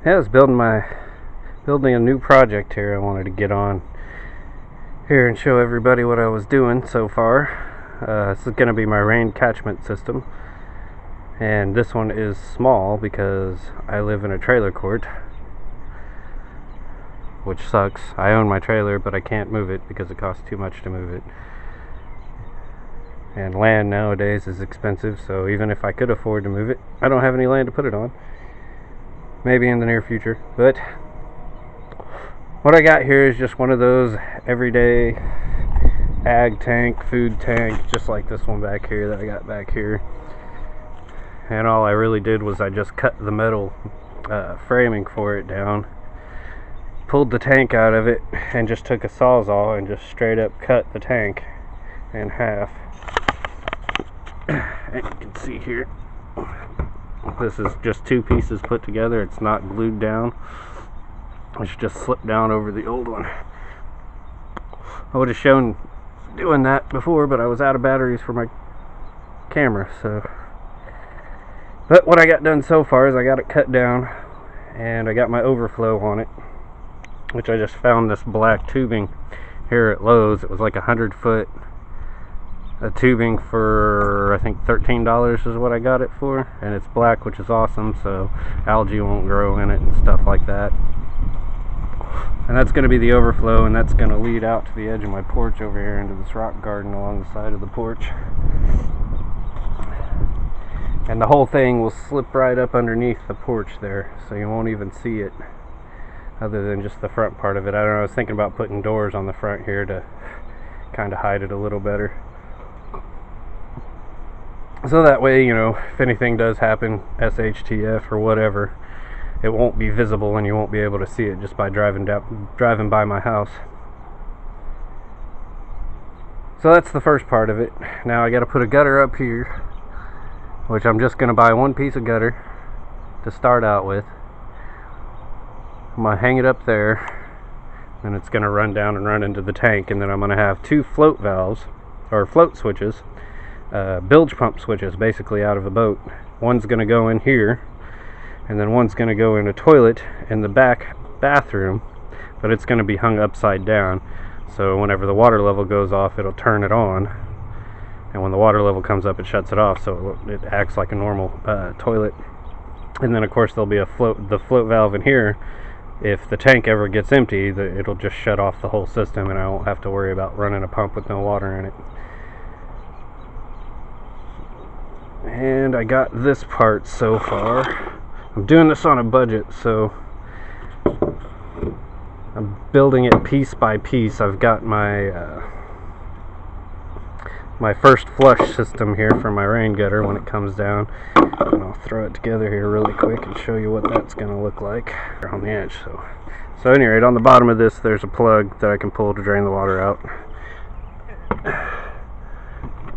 Yeah, I was building a new project here. I wanted to get on here and show everybody what I was doing so far. This is going to be my rain catchment system, and this one is small because I live in a trailer court, which sucks. I own my trailer, but I can't move it because it costs too much to move it. And land nowadays is expensive, so even if I could afford to move it, I don't have any land to put it on. Maybe in the near future. But what I got here is just one of those everyday ag tank, food tank, just like this one back here that I got back here. And all I really did was I just cut the metal framing for it down, pulled the tank out of it, and just took a sawzall and just straight up cut the tank in half. And you can see here, this is just two pieces put together. It's not glued down. It's just slipped down over the old one. I would have shown doing that before, but I was out of batteries for my camera, so. But what I got done so far is I got it cut down, and I got my overflow on it, which I just found this black tubing here at Lowe's. It was like 100-foot tubing for, I think, $13 is what I got it for, and it's black, which is awesome, so algae won't grow in it and stuff like that. And that's going to be the overflow, and that's going to lead out to the edge of my porch over here into this rock garden along the side of the porch. And the whole thing will slip right up underneath the porch there, so you won't even see it other than just the front part of it. I don't know, I was thinking about putting doors on the front here to kind of hide it a little better. So that way, you know, if anything does happen, SHTF or whatever, it won't be visible and you won't be able to see it just by driving by my house. So that's the first part of it. Now I got to put a gutter up here, which I'm just going to buy one piece of gutter to start out with. I'm going to hang it up there, and it's going to run down and run into the tank, and then I'm going to have two float valves, or float switches, bilge pump switches basically out of a boat. One's going to go in here, and then one's going to go in a toilet in the back bathroom, but it's going to be hung upside down, so whenever the water level goes off, it'll turn it on, and when the water level comes up, it shuts it off, so it acts like a normal toilet. And then of course there'll be the float valve in here. If the tank ever gets empty, it'll just shut off the whole system, and I won't have to worry about running a pump with no water in it. And I got this part so far. I'm doing this on a budget, so I'm building it piece by piece. I've got my my first flush system here for my rain gutter when it comes down, and I'll throw it together here really quick and show you what that's going to look like on the edge. So anyway, on the bottom of this there's a plug that I can pull to drain the water out.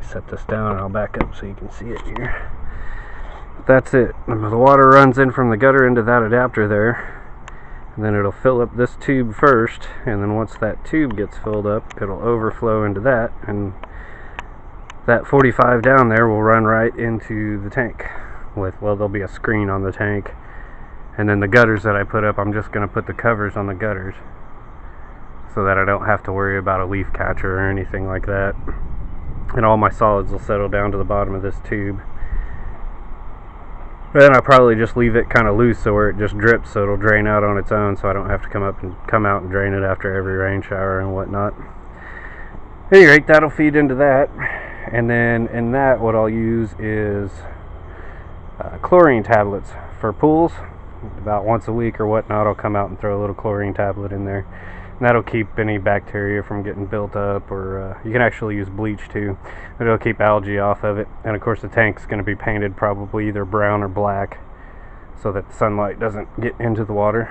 Set this down and I'll back up so you can see it here. That's it. The water runs in from the gutter into that adapter there, and then it'll fill up this tube first, and then once that tube gets filled up, it'll overflow into that, and that 45 down there will run right into the tank with, well, there'll be a screen on the tank, and then the gutters that I put up, I'm just going to put the covers on the gutters so that I don't have to worry about a leaf catcher or anything like that. And all my solids will settle down to the bottom of this tube. Then I'll probably just leave it kind of loose so where it just drips, so it'll drain out on its own, so I don't have to come out and drain it after every rain shower and whatnot. At any rate, that'll feed into that, and then in that what I'll use is chlorine tablets for pools. About once a week or whatnot, I'll come out and throw a little chlorine tablet in there. And that'll keep any bacteria from getting built up, or you can actually use bleach too, but it'll keep algae off of it. And of course the tank's going to be painted probably either brown or black so that the sunlight doesn't get into the water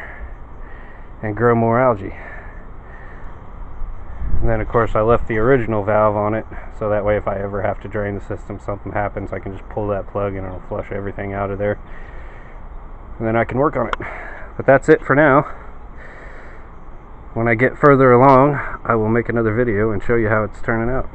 and grow more algae. And then of course I left the original valve on it, so that way if I ever have to drain the system, something happens, I can just pull that plug and it'll flush everything out of there, and then I can work on it. But that's it for now. When I get further along, I will make another video and show you how it's turning out.